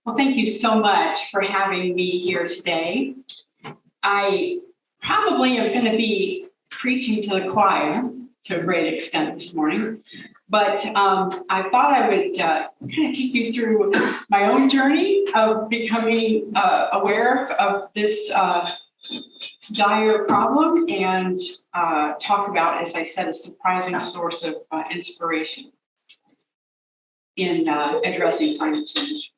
Well, thank you so much for having me here today. I probably am going to be preaching to the choir to a great extent this morning, but I thought I would kind of take you through my own journey of becoming aware of this dire problem and talk about, as I said, a surprising source of inspiration in addressing climate change.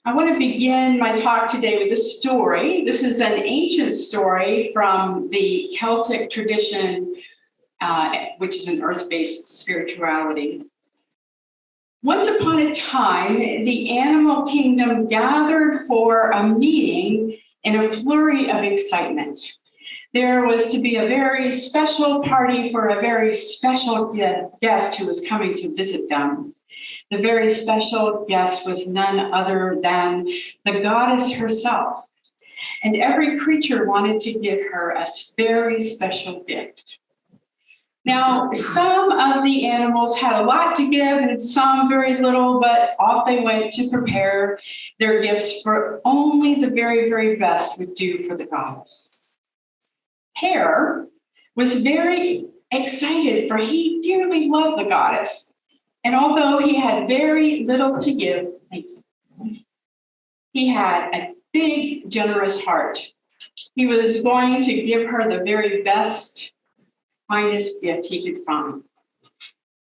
I want to begin my talk today with a story. This is an ancient story from the Celtic tradition, which is an earth-based spirituality. Once upon a time, the animal kingdom gathered for a meeting in a flurry of excitement. There was to be a very special party for a very special guest who was coming to visit them. The very special guest was none other than the goddess herself. And every creature wanted to give her a very special gift. Now, some of the animals had a lot to give and some very little, but off they went to prepare their gifts for only the very, very best would do for the goddess. Hare was very excited, for he dearly loved the goddess. And although he had very little to give, he had a big, generous heart. He was going to give her the very best, finest gift he could find.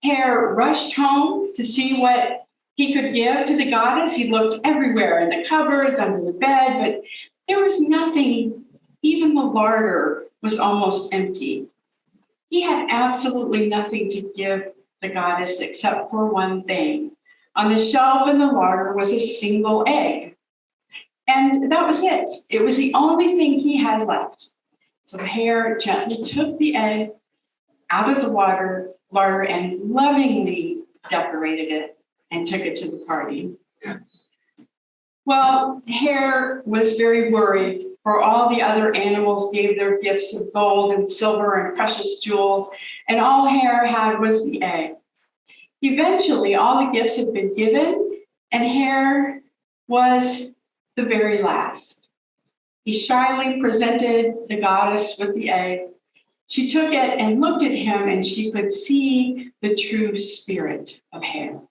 Hare rushed home to see what he could give to the goddess. He looked everywhere, in the cupboards, under the bed, but there was nothing. Even the larder was almost empty. He had absolutely nothing to give the goddess except for one thing. On the shelf in the larder was a single egg. And that was it. It was the only thing he had left. So Hare gently took the egg out of the larder and lovingly decorated it and took it to the party. Well, Hare was very worried, for all the other animals gave their gifts of gold and silver and precious jewels, and all Hare had was the egg. Eventually, all the gifts had been given, and Hare was the very last. He shyly presented the goddess with the egg. She took it and looked at him, and she could see the true spirit of Hare.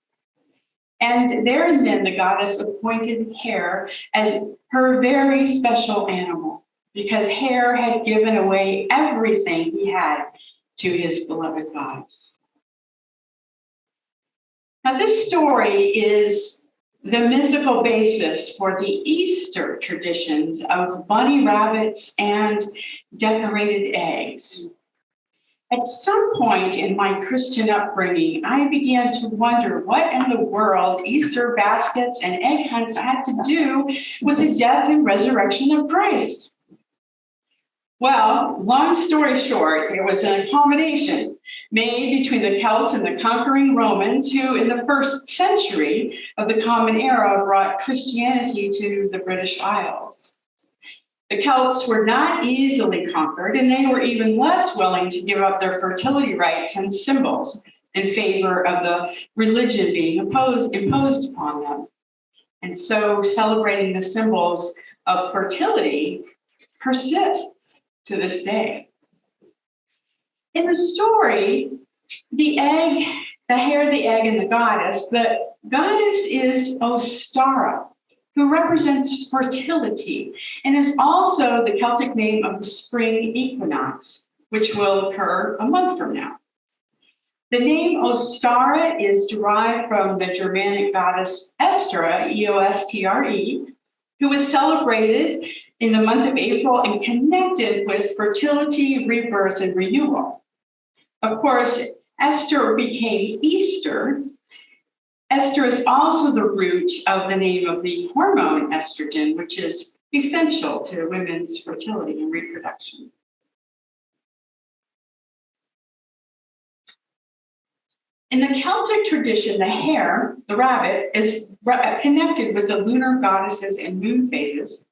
And there and then the goddess appointed Hare as her very special animal, because Hare had given away everything he had to his beloved goddess. Now, this story is the mythical basis for the Easter traditions of bunny rabbits and decorated eggs. At some point in my Christian upbringing, I began to wonder what in the world Easter baskets and egg hunts had to do with the death and resurrection of Christ. Well, long story short, it was an accommodation made between the Celts and the conquering Romans, who in the first century of the Common Era brought Christianity to the British Isles. The Celts were not easily conquered, and they were even less willing to give up their fertility rights and symbols in favor of the religion being imposed upon them. And so celebrating the symbols of fertility persists to this day. In the story, the hare, the egg, and the goddess is Ostara, who represents fertility and is also the Celtic name of the spring equinox, which will occur a month from now. The name Ostara is derived from the Germanic goddess Estra, E-O-S-T-R-E, who was celebrated in the month of April and connected with fertility, rebirth, and renewal. Of course, Esther became Easter. Esther is also the root of the name of the hormone estrogen, which is essential to women's fertility and reproduction. In the Celtic tradition, the hare, the rabbit, is connected with the lunar goddesses and moon phases.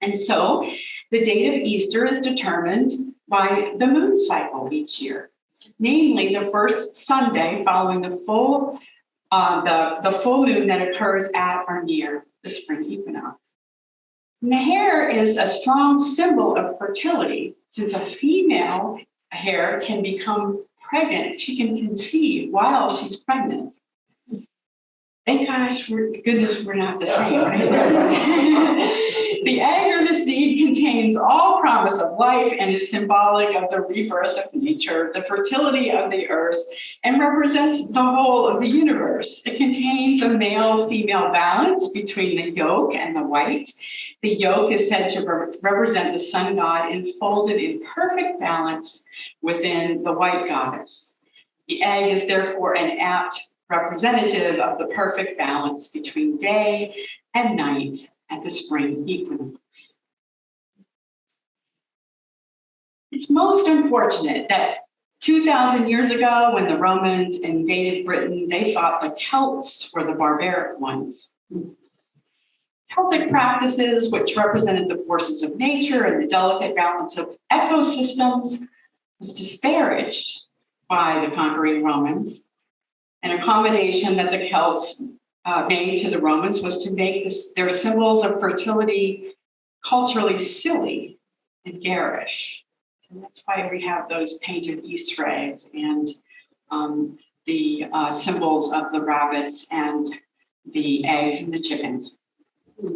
And so the date of Easter is determined by the moon cycle each year, namely the first Sunday following the full the full moon that occurs at or near the spring equinox. And the hare is a strong symbol of fertility, since a female hare can become pregnant. She can conceive while she's pregnant. Thank gosh, goodness, we're not the same, right? The egg or the seed contains all promise of life and is symbolic of the rebirth of nature, the fertility of the earth, and represents the whole of the universe. It contains a male-female balance between the yolk and the white. The yolk is said to represent the sun god enfolded in perfect balance within the white goddess. The egg is therefore an apt representative of the perfect balance between day and night at the spring equinox. It's most unfortunate that 2,000 years ago, when the Romans invaded Britain, they thought the Celts were the barbaric ones. Celtic practices, which represented the forces of nature and the delicate balance of ecosystems, was disparaged by the conquering Romans. An accommodation that the Celts made to the Romans was to make their symbols of fertility culturally silly and garish. So that's why we have those painted Easter eggs and the symbols of the rabbits and the eggs and the chickens, the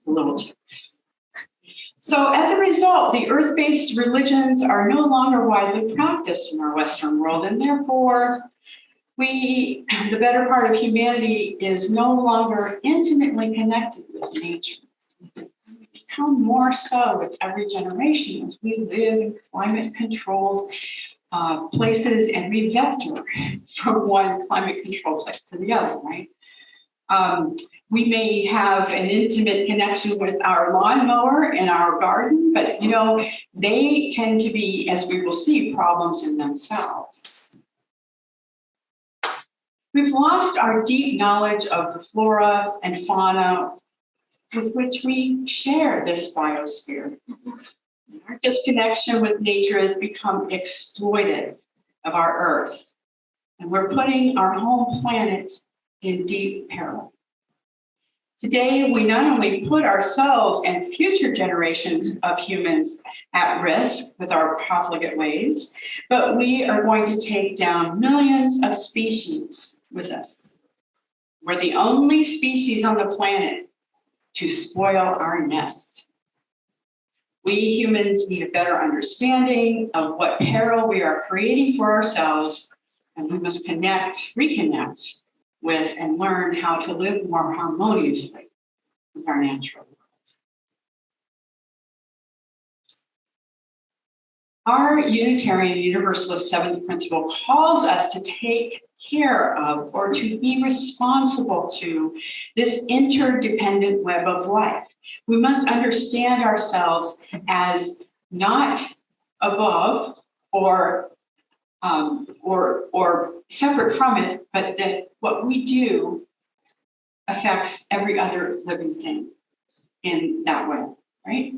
little chicks. So as a result, the earth-based religions are no longer widely practiced in our Western world, and therefore, the better part of humanity is no longer intimately connected with nature. We become more so with every generation as we live in climate-controlled places and we vector from one climate-controlled place to the other, right? We may have an intimate connection with our lawnmower in our garden, but they tend to be, as we will see, problems in themselves. We've lost our deep knowledge of the flora and fauna with which we share this biosphere. Our disconnection with nature has become exploitive of our Earth, and we're putting our home planet in deep peril. Today, we not only put ourselves and future generations of humans at risk with our profligate ways, but we are going to take down millions of species with us. We're the only species on the planet to spoil our nest. We humans need a better understanding of what peril we are creating for ourselves, and we must reconnect with and learn how to live more harmoniously with our natural world. Our Unitarian Universalist seventh principle calls us to take care of or to be responsible to this interdependent web of life. We must understand ourselves as not above or separate from it, but that what we do affects every other living thing in that way, right?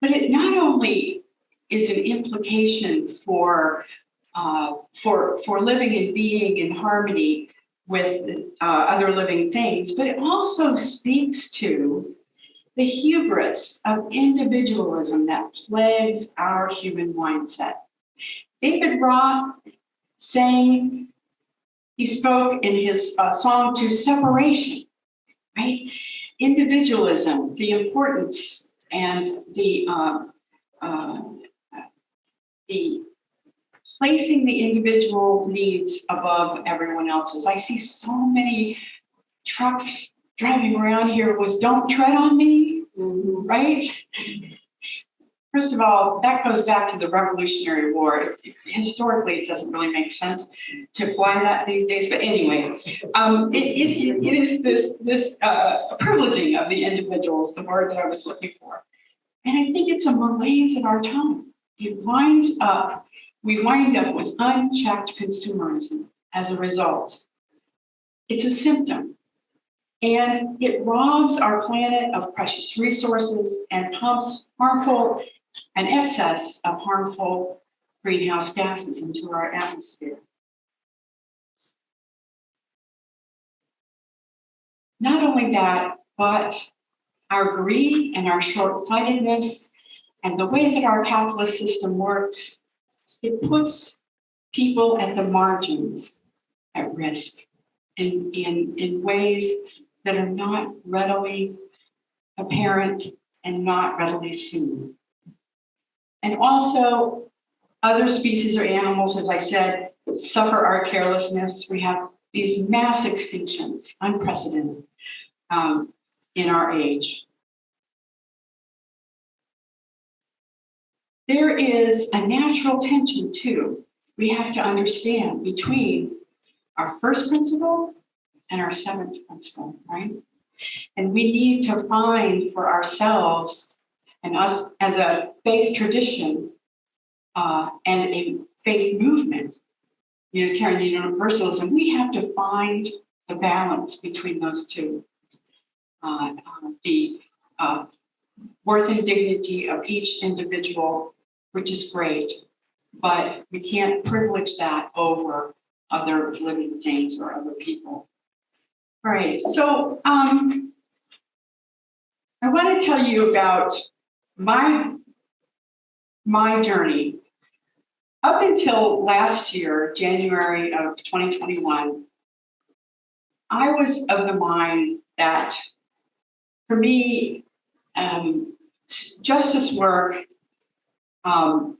But it not only is an implication for living and being in harmony with other living things, but it also speaks to the hubris of individualism that plagues our human mindset. David Roth he spoke in his song to separation, right? Individualism, the importance and the placing the individual needs above everyone else's. I see so many trucks driving around here with "Don't tread on me," right? First of all, that goes back to the Revolutionary War. Historically, it doesn't really make sense to fly that these days. But anyway, it is this privileging of the individuals, the word that I was looking for. And I think it's a malaise of our time. We wind up with unchecked consumerism as a result. It's a symptom. And it robs our planet of precious resources and pumps an excess of harmful greenhouse gases into our atmosphere. Not only that, but our greed and our short-sightedness and the way that our capitalist system works, it puts people at the margins at risk in ways that are not readily apparent and not readily seen. And also, other species or animals, as I said, suffer our carelessness. We have these mass extinctions, unprecedented in our age. There is a natural tension, too, we have to understand between our first principle and our seventh principle, right? And we need to find for ourselves and us as a faith tradition and a faith movement, Unitarian Universalism, we have to find the balance between those two. The worth and dignity of each individual, which is great, but we can't privilege that over other living things or other people. All right, so I want to tell you about my journey. Up until last year, January of 2021, I was of the mind that for me, justice work and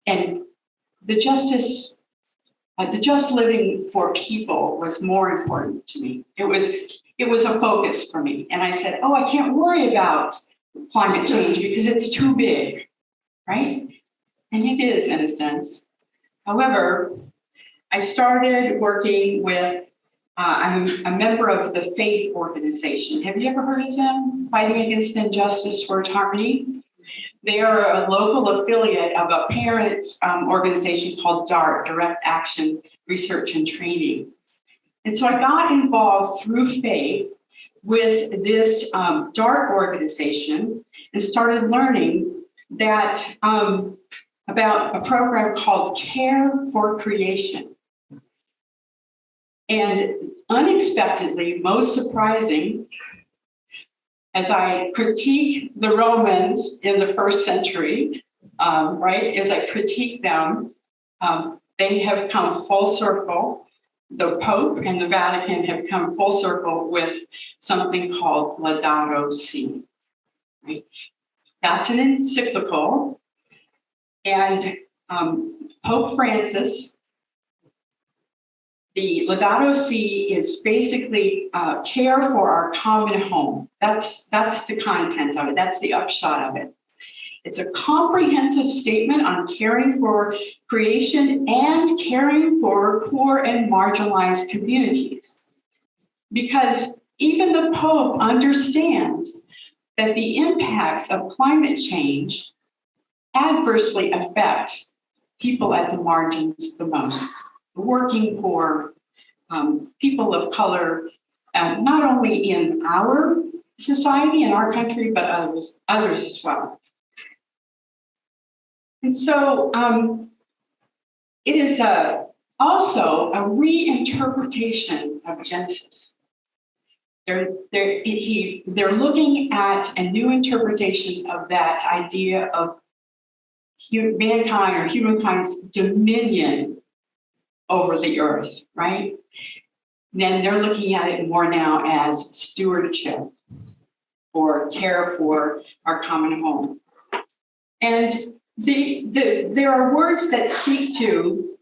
the just living for people was more important to me. It was a focus for me. And I said, oh, I can't worry about climate change because it's too big, right? And it is in a sense. However, I started working with, I'm a member of the Faith organization. Have you ever heard of them? Fighting Against Injustice Towards Harmony. They are a local affiliate of a parent organization called DART, Direct Action Research and Training. And so I got involved through faith with this DART organization and started learning that about a program called Care for Creation. And unexpectedly, most surprising, as I critique the Romans in the first century, right, as I critique them, they have come full circle. The Pope and the Vatican have come full circle with something called Laudato Si. Right? That's an encyclical. And Pope Francis, the Laudato Si is basically care for our common home. That's the content of it. That's the upshot of it. It's a comprehensive statement on caring for creation and caring for poor and marginalized communities. Because even the Pope understands that the impacts of climate change adversely affect people at the margins the most. The working poor, people of color, not only in our society, in our country, but others as well. And so it is also a reinterpretation of Genesis. They're looking at a new interpretation of that idea of mankind or humankind's dominion over the earth, right? Then they're looking at it more now as stewardship or care for our common home. And there are words that speak to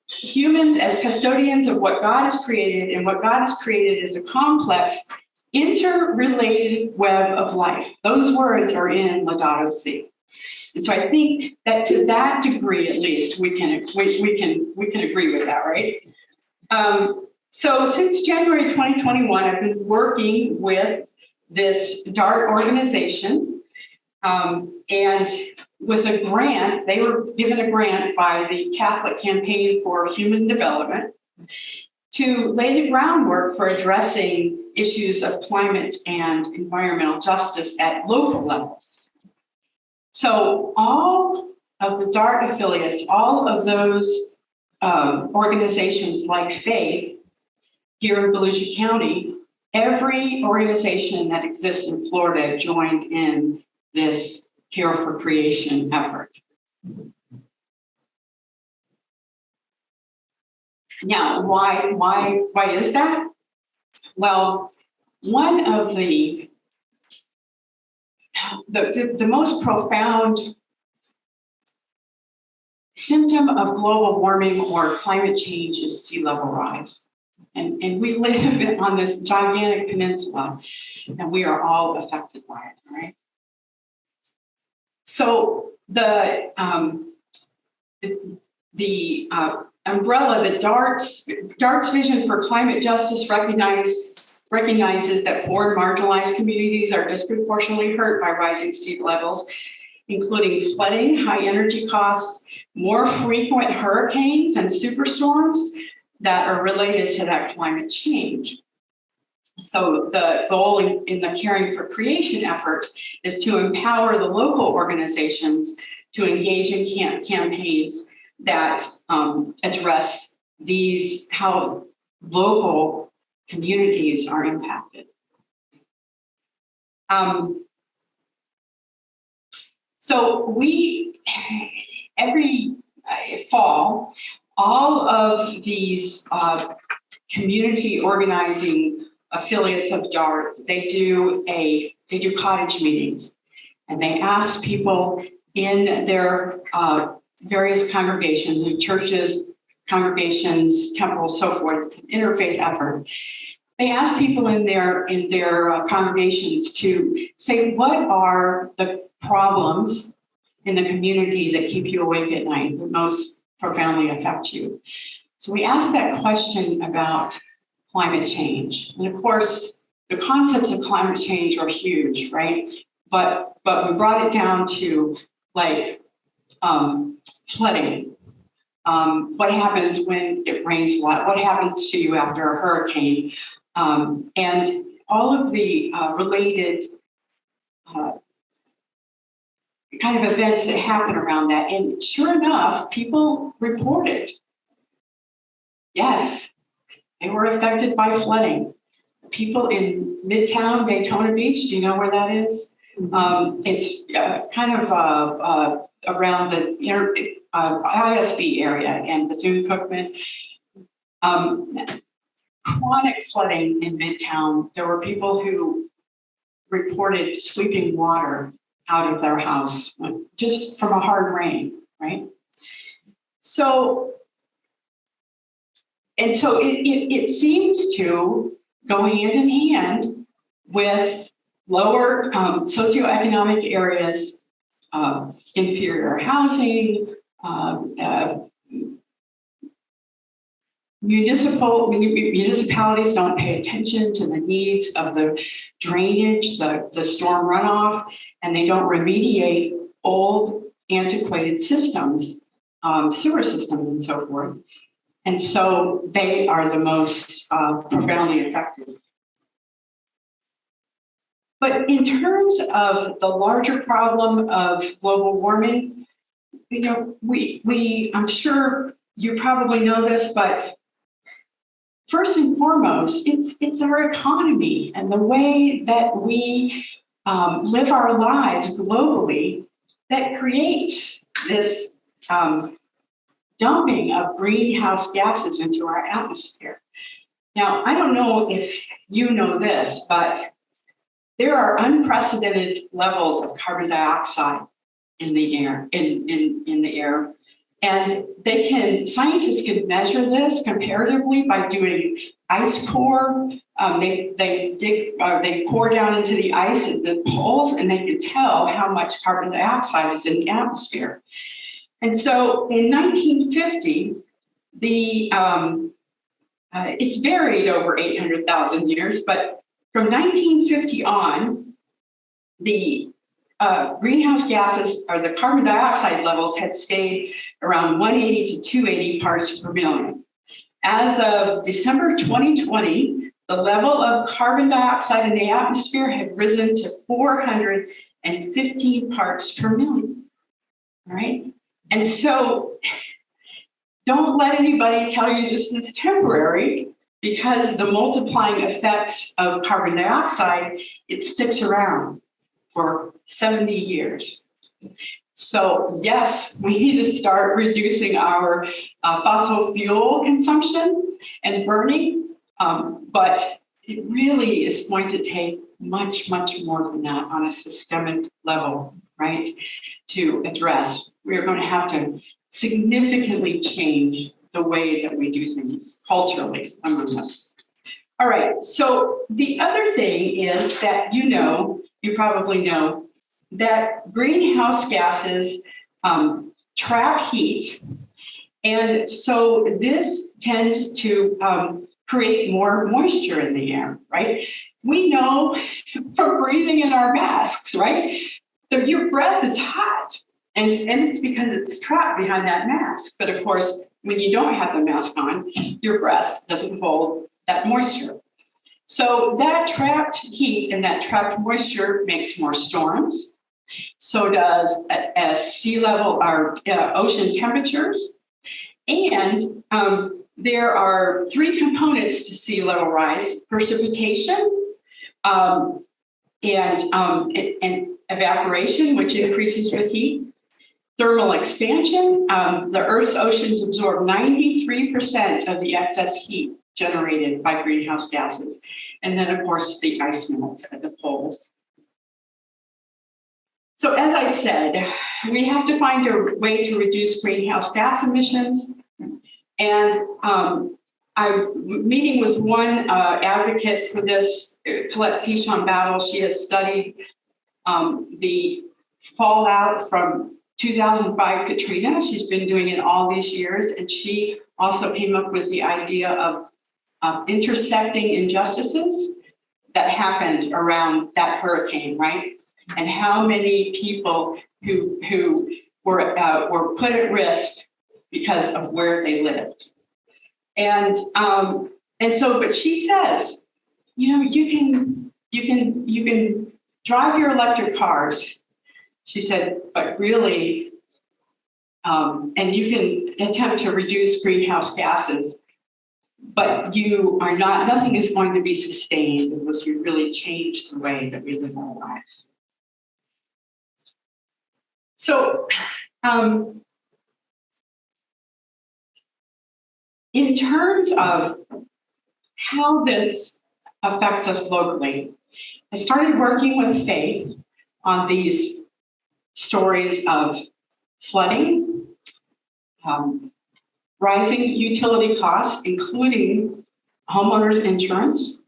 humans as custodians of what God has created, and what God has created is a complex, interrelated web of life. Those words are in Laudato Si. And so I think that to that degree, at least, we can agree with that, right? So since January 2021, I've been working with this DART organization, and with a grant, they were given a grant by the Catholic Campaign for Human Development to lay the groundwork for addressing issues of climate and environmental justice at local levels. So all of the DART affiliates, all of those organizations like Faith here in Volusia County every organization that exists in Florida joined in this Care for Creation effort. Now, why is that? Well, one of the most profound symptom of global warming or climate change is sea level rise. And we live on this gigantic peninsula, and we are all affected by it, right? So the umbrella, the DART's vision for climate justice recognizes that poor and marginalized communities are disproportionately hurt by rising sea levels, including flooding, high energy costs, more frequent hurricanes and superstorms that are related to that climate change. So the goal in the Caring for Creation effort is to empower the local organizations to engage in campaigns that address how local communities are impacted. So every fall, all of these community organizing affiliates of DART, they do cottage meetings, and they ask people in their various congregations, in churches, congregations, temples, so forth. It's an interfaith effort. They ask people in their congregations to say, what are the problems in the community that keep you awake at night, that most profoundly affect you? So we asked that question about climate change. And of course, the concepts of climate change are huge, right? But we brought it down to flooding. What happens when it rains a lot? What happens to you after a hurricane? And all of the related kind of events that happen around that. And sure enough, people reported, yes, they were affected by flooding. People in Midtown Daytona Beach, do you know where that is? It's kind of around the ISB area and Bethune-Cookman. Chronic flooding in Midtown. There were people who reported sweeping water out of their house just from a hard rain, right? So it seems to go hand in hand with lower socioeconomic areas, inferior housing, municipalities don't pay attention to the needs of the drainage, the storm runoff, and they don't remediate old, antiquated systems, sewer systems and so forth. And so they are the most profoundly affected. But in terms of the larger problem of global warming, I'm sure you probably know this, but first and foremost, it's our economy and the way that we live our lives globally that creates this dumping of greenhouse gases into our atmosphere. Now, I don't know if you know this, but there are unprecedented levels of carbon dioxide in the air, in the air. And scientists can measure this comparatively by doing ice core. They core down into the ice at the poles, and they can tell how much carbon dioxide is in the atmosphere. And so in 1950, it's varied over 800,000 years, but from 1950 on, the greenhouse gases, or the carbon dioxide levels, had stayed around 180 to 280 parts per million. As of December 2020, the level of carbon dioxide in the atmosphere had risen to 415 parts per million. All right? And so don't let anybody tell you this is temporary. because the multiplying effects of carbon dioxide, it sticks around for 70 years. So yes, we need to start reducing our fossil fuel consumption and burning, but it really is going to take much, much more than that on a systemic level, right, to address. We're going to have to significantly change the way that we do things culturally among us. All right, so the other thing is that you probably know, that greenhouse gases trap heat. And so this tends to create more moisture in the air, right? We know from breathing in our masks, right? That your breath is hot, and it's because it's trapped behind that mask. But of course, when you don't have the mask on, your breath doesn't hold that moisture. So that trapped heat and that trapped moisture makes more storms. So does sea level, our ocean temperatures. And there are three components to sea level rise: precipitation, and evaporation, which increases with heat; thermal expansion. The Earth's oceans absorb 93% of the excess heat generated by greenhouse gases. And then, of course, the ice melts at the poles. So as I said, we have to find a way to reduce greenhouse gas emissions. And I'm meeting with one advocate for this, Colette Pichon-Battle. She has studied the fallout from 2005 Katrina. She's been doing it all these years. And she also came up with the idea of intersecting injustices that happened around that hurricane, right? And how many people who were put at risk because of where they lived. And so, but she says, you can drive your electric cars. She said, but really, and you can attempt to reduce greenhouse gases, but nothing is going to be sustained unless you really change the way that we live our lives. So, in terms of how this affects us locally, I started working with Faith on these stories of flooding, rising utility costs, including homeowners insurance,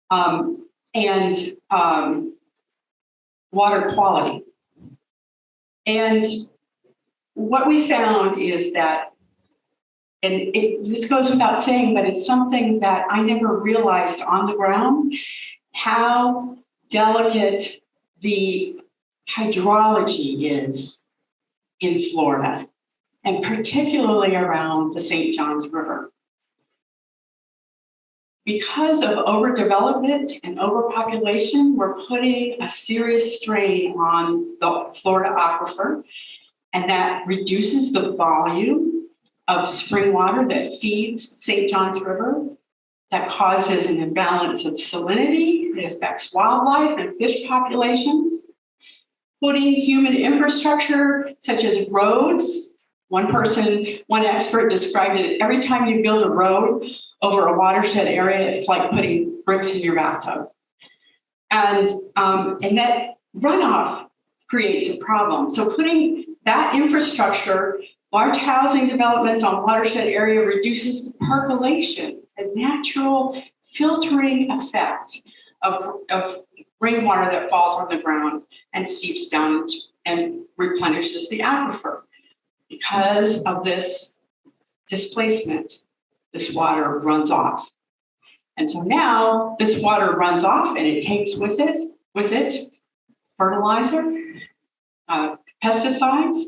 and water quality. And what we found is that, and this goes without saying, but it's something that I never realized on the ground, how delicate the hydrology is in Florida, and particularly around the St. Johns River. Because of overdevelopment and overpopulation, we're putting a serious strain on the Florida aquifer, and that reduces the volume of spring water that feeds St. Johns River. That causes an imbalance of salinity. It affects wildlife and fish populations. Putting human infrastructure, such as roads. One expert described it, every time you build a road over a watershed area, it's like putting bricks in your bathtub. And that runoff creates a problem. So putting that infrastructure, large housing developments on watershed area, reduces the percolation, the natural filtering effect of rainwater that falls on the ground and seeps down and replenishes the aquifer. Because of this displacement, this water runs off. And so now this water runs off and it takes with it fertilizer, pesticides,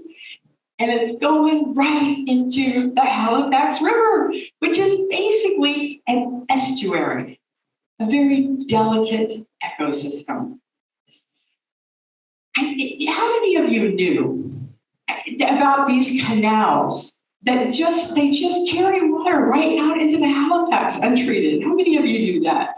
and it's going right into the Halifax River, which is basically an estuary, a very delicate ecosystem. How many of you knew about these canals that they just carry water right out into the Halifax untreated. How many of you do that?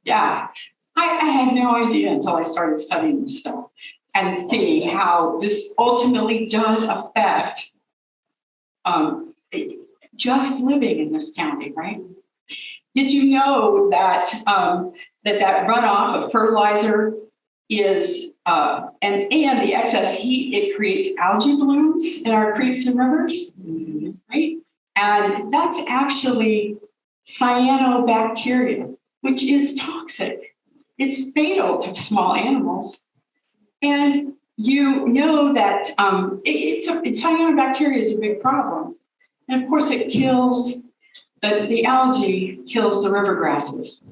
Yeah, I had no idea until I started studying this stuff and seeing how this ultimately does affect just living in this county, right? Did you know that that runoff of fertilizer is and the excess heat, it creates algae blooms in our creeks and rivers, right? And that's actually cyanobacteria, which is toxic. It's fatal to small animals. And you know that cyanobacteria is a big problem. And of course it kills, the algae kills the river grasses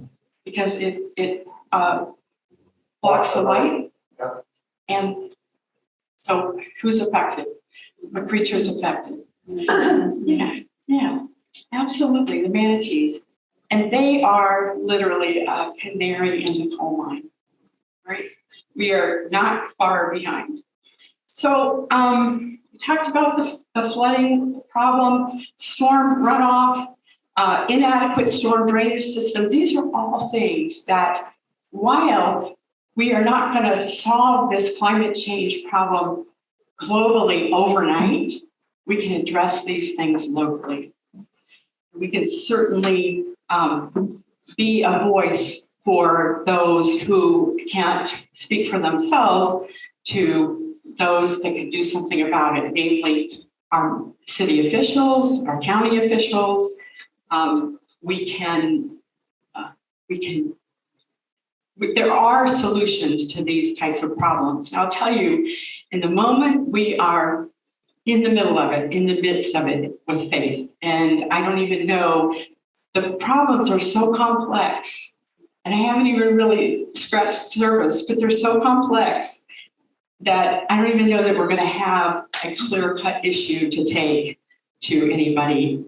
because it blocks the light. And so who's affected? What creature's affected? Yeah, absolutely, the manatees. And they are literally a canary in the coal mine, right? We are not far behind. So we talked about the flooding problem, storm runoff, inadequate storm drainage systems. These are all things that, while we are not going to solve this climate change problem globally overnight, we can address these things locally. We can certainly be a voice for those who can't speak for themselves to those that can do something about it, namely our city officials, our county officials. There are solutions to these types of problems. And I'll tell you, in the moment we are in the middle of it, in the midst of it with faith. And I don't even know, the problems are so complex, and I haven't even really scratched the surface, but they're so complex that I don't even know that we're going to have a clear-cut issue to take to anybody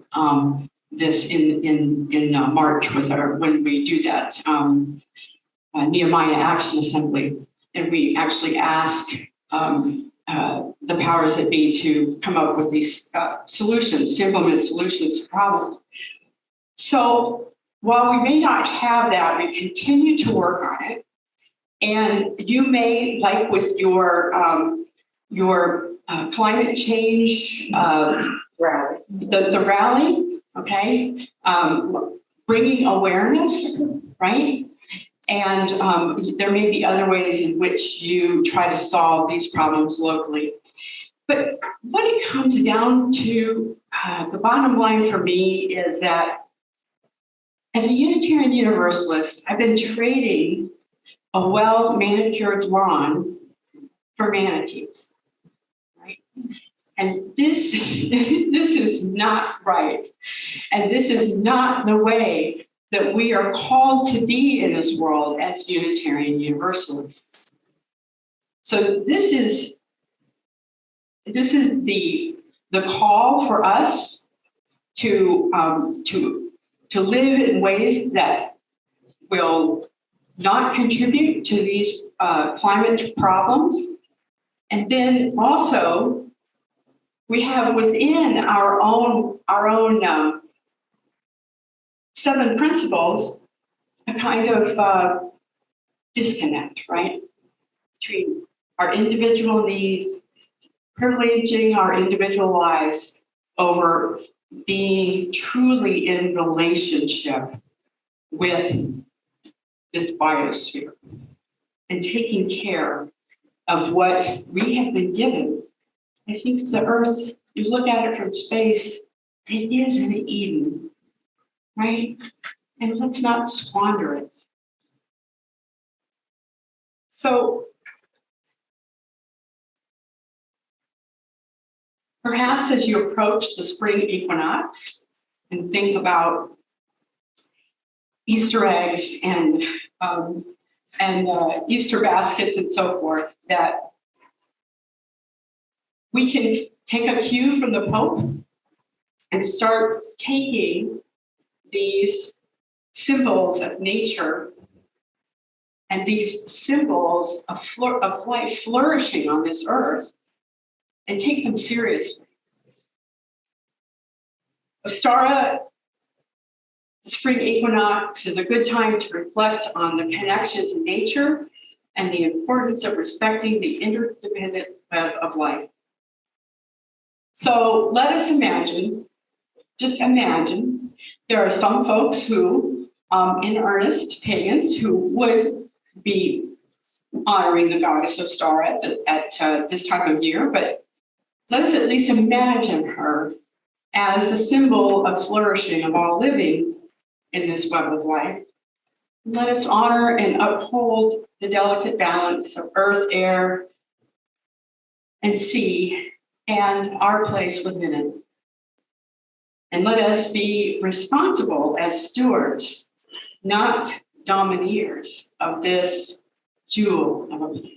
this in March when we do that Nehemiah Action Assembly, and we actually ask the powers that be to come up with these solutions, to implement solutions to problems. So while we may not have that, we continue to work on it. And you may, like with your climate change rally, the rally, okay, bringing awareness, right? And there may be other ways in which you try to solve these problems locally. But what it comes down to, the bottom line for me is that as a Unitarian Universalist, I've been trading a well-manicured lawn for manatees, right? And this is not right. And this is not the way that we are called to be in this world as Unitarian Universalists. So this is the call for us to live in ways that will not contribute to these climate problems. And then also, we have within our own 7 principles a kind of disconnect, right? Between our individual needs, privileging our individual lives over being truly in relationship with this biosphere and taking care of what we have been given. I think the Earth, you look at it from space, it is an Eden, right? And let's not squander it. So perhaps as you approach the spring equinox and think about Easter eggs and Easter baskets and so forth, that we can take a cue from the Pope and start taking these symbols of nature and these symbols of life flourishing on this earth and take them seriously. Ostara, the spring equinox, is a good time to reflect on the connection to nature and the importance of respecting the interdependent web of life. So let us imagine, just imagine, there are some folks who, in earnest, pagans, who would be honoring the goddess Ostara at this time of year, but let us at least imagine her as the symbol of flourishing of all living in this web of life. Let us honor and uphold the delicate balance of earth, air, and sea, and our place within it. And let us be responsible as stewards, not domineers of this jewel of a place.